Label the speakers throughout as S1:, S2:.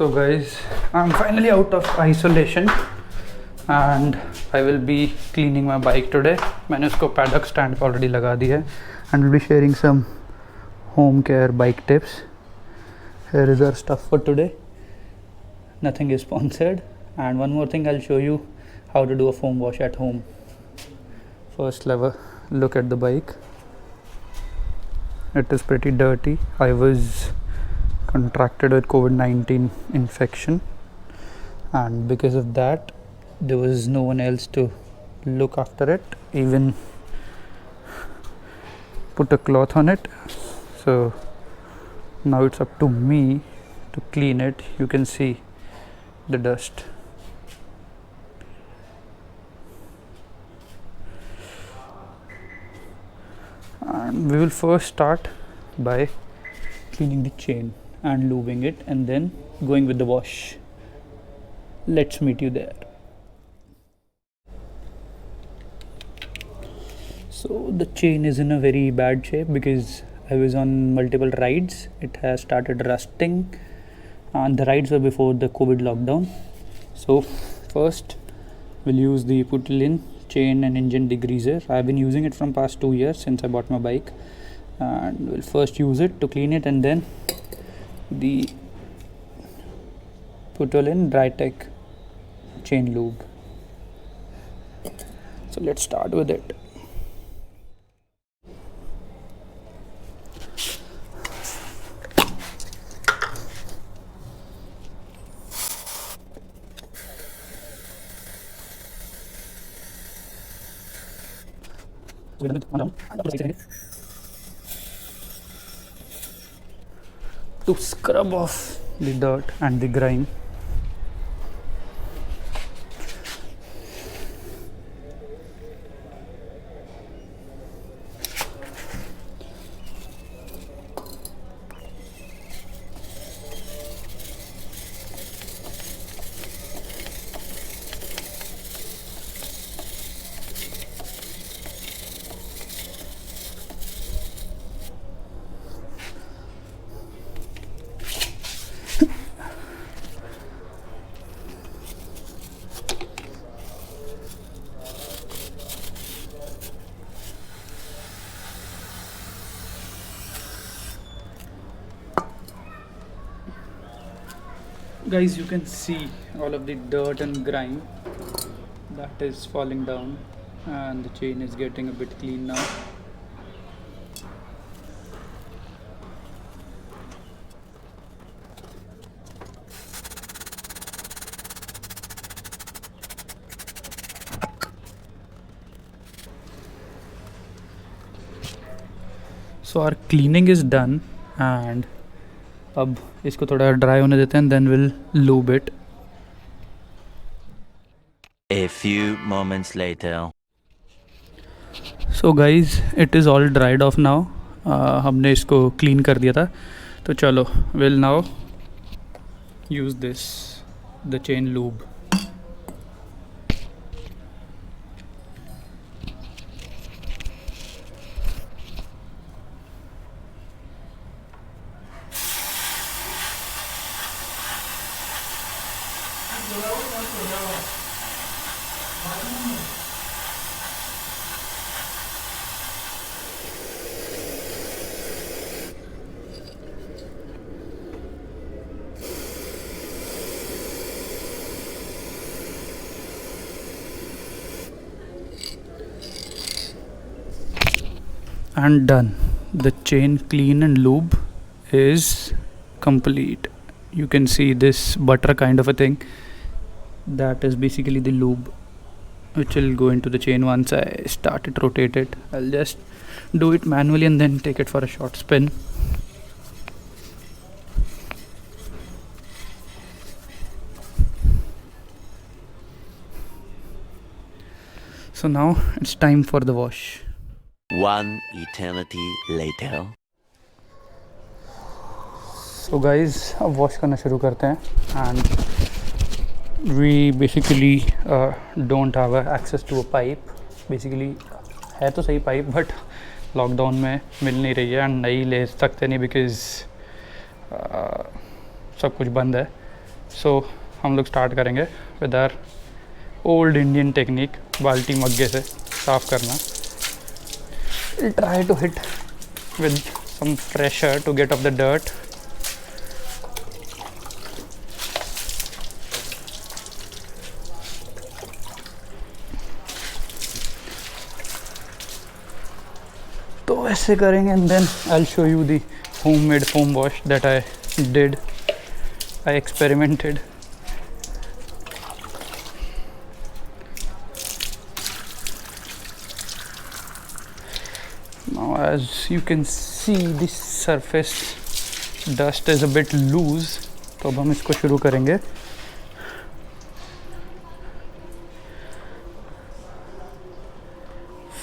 S1: So guys, I'm finally out of isolation and I will be cleaning my bike today. मैंने उसको paddock stand पे already लगा दिया है and we'll be sharing some home care bike tips. Here is our stuff for today. Nothing is sponsored. And one more thing, I'll show you how to do a foam wash at home. First, look at the bike. It is pretty dirty. I was contracted with COVID-19 infection, and because of that there was no one else to look after it, even put a cloth on it. So now it's up to me to clean it. You can see the dust. And we will first start by cleaning the chain and lubing it and then going with the wash. Let's meet you there. So the chain is in a very bad shape because I was on multiple rides. It has started rusting, and the rides were before the COVID lockdown. So first we'll use the Putlin chain and engine degreaser. I've been using it from past 2 years since I bought my bike, and we'll first use it to clean it and then the Putlin dry tech chain lube. So let's start with it. To scrub off the dirt and the grime. Guys, you can see all of the dirt and grime that is falling down, and the chain is getting a bit clean now. So our cleaning is done, and अब इसको थोड़ा dry होने देते हैं, then we'll lube it.
S2: A few moments later.
S1: So guys, it is all dried off now. हमने इसको clean कर दिया था, तो चलो we'll now use the chain lube. And done. The chain clean and lube is complete. You can see this butter kind of a thing. That is basically the lube which will go into the chain once I start it, rotate it. I'll just do it manually and then take it for a short spin. So now it's time for the wash.
S2: One eternity later.
S1: So guys, अब wash करना शुरू करते हैं, and we basically don't have access to a pipe. Basically है तो सही pipe, but lockdown में मिल नहीं रही है एंड नहीं ले सकते नहीं बिकॉज़ सब कुछ बंद है. सो हम लोग स्टार्ट करेंगे with our old Indian technique, बाल्टी मग्गे से साफ़ करना. Try to hit with some pressure to get off the dirt. तो ऐसे करेंगे and then I will show you the homemade foam wash that I did. I experimented. Now as you can see the surface dust is a bit loose. तो अब हम इसको शुरू करेंगे.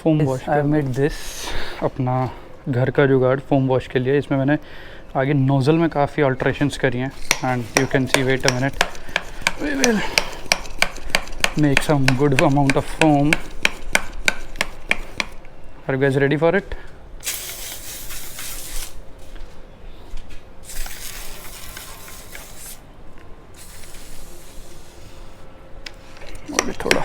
S1: Foam wash. I made this अपना घर का जुगाड़ फोम वॉश के लिए. इसमें मैंने आगे नोज़ल में काफ़ी अल्ट्रेशंस करी हैं and you can see. Wait a minute, we will make some good amount of foam. Are you guys ready for it? थोड़ा,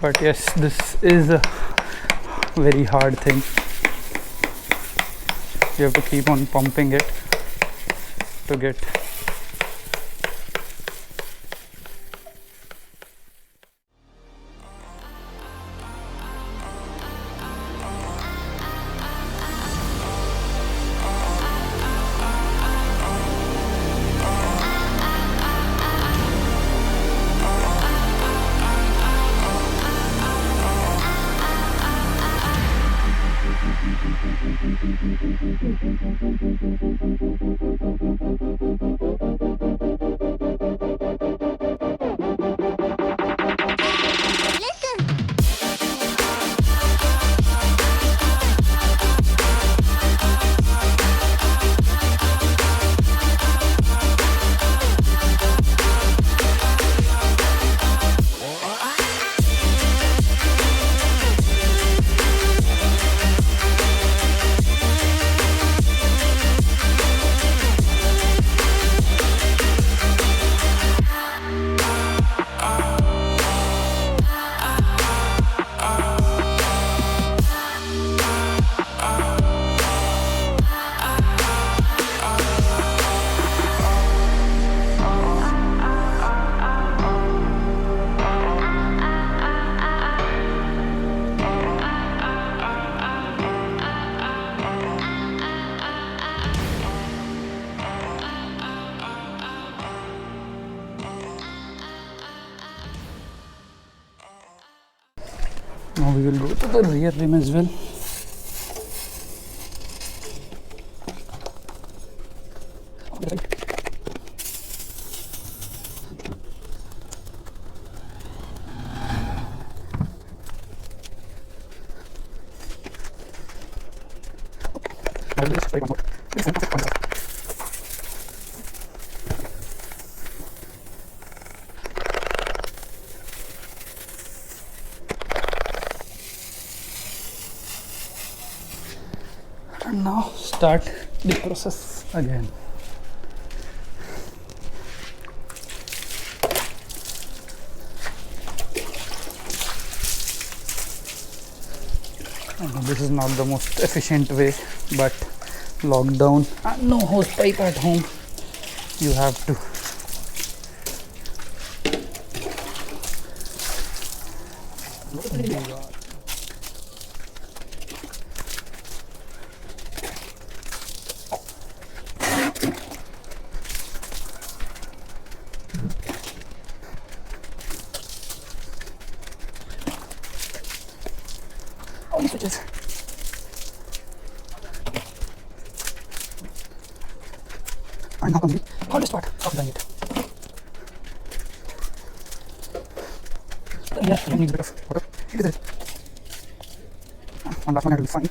S1: but yes this is a very hard thing. You have to keep on pumping it to get. Now we will go to the rear rim as well. And now start the process again. I know this is not the most efficient way, but lockdown and no hose pipe at home, you have to. All the switches. And now comes the hardest part of drying it. Yes, you need a bit of water. It is it. One last one, that will be fine.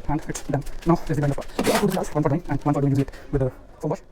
S1: And it's done. Now this is the kind of part. So I'll put the last one for drying and one for doing it with the foam wash.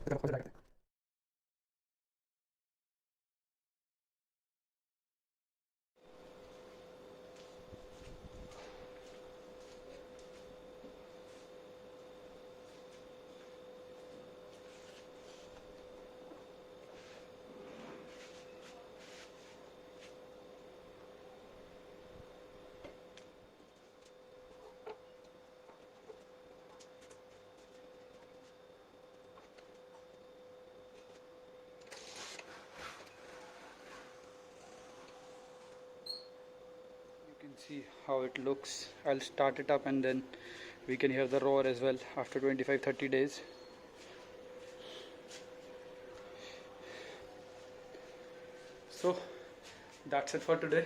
S1: See how it looks. I'll start it up and then we can hear the roar as well after 25-30 days. So that's it for today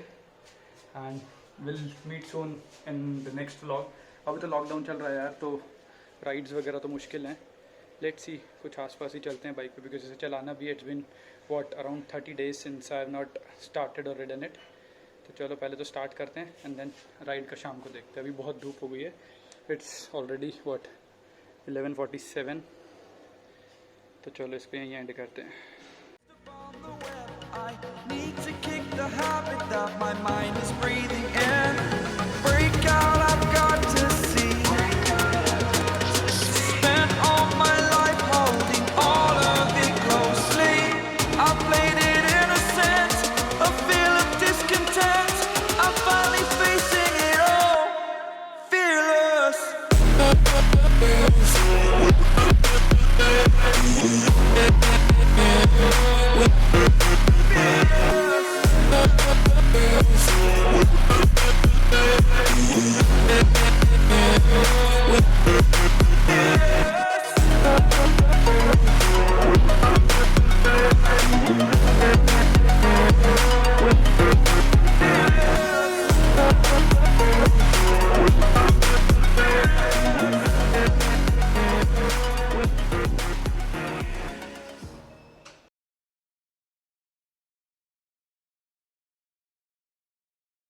S1: and we'll meet soon in the next vlog. अभी तो lockdown चल रहा है यार, तो rides वगैरह तो मुश्किल हैं. लेट्स सी, कुछ आसपास ही चलते हैं बाइक पे, बिकॉज इसे चलाना भी it's been what around 30 days since I have not started और रिडन इट. तो चलो पहले तो स्टार्ट करते हैं एंड देन राइड का शाम को देखते हैं. अभी बहुत धूप हो गई है, इट्स ऑलरेडी व्हाट 11:47. तो चलो इसको यहीं एंड करते हैं.
S3: I need to kick the habit that my mind is breathing in. Break out, I've got to see. Spent all my life holding all of it closely. I played it innocent, a feel of discontent. I'm finally facing it all, fearless. Fearless.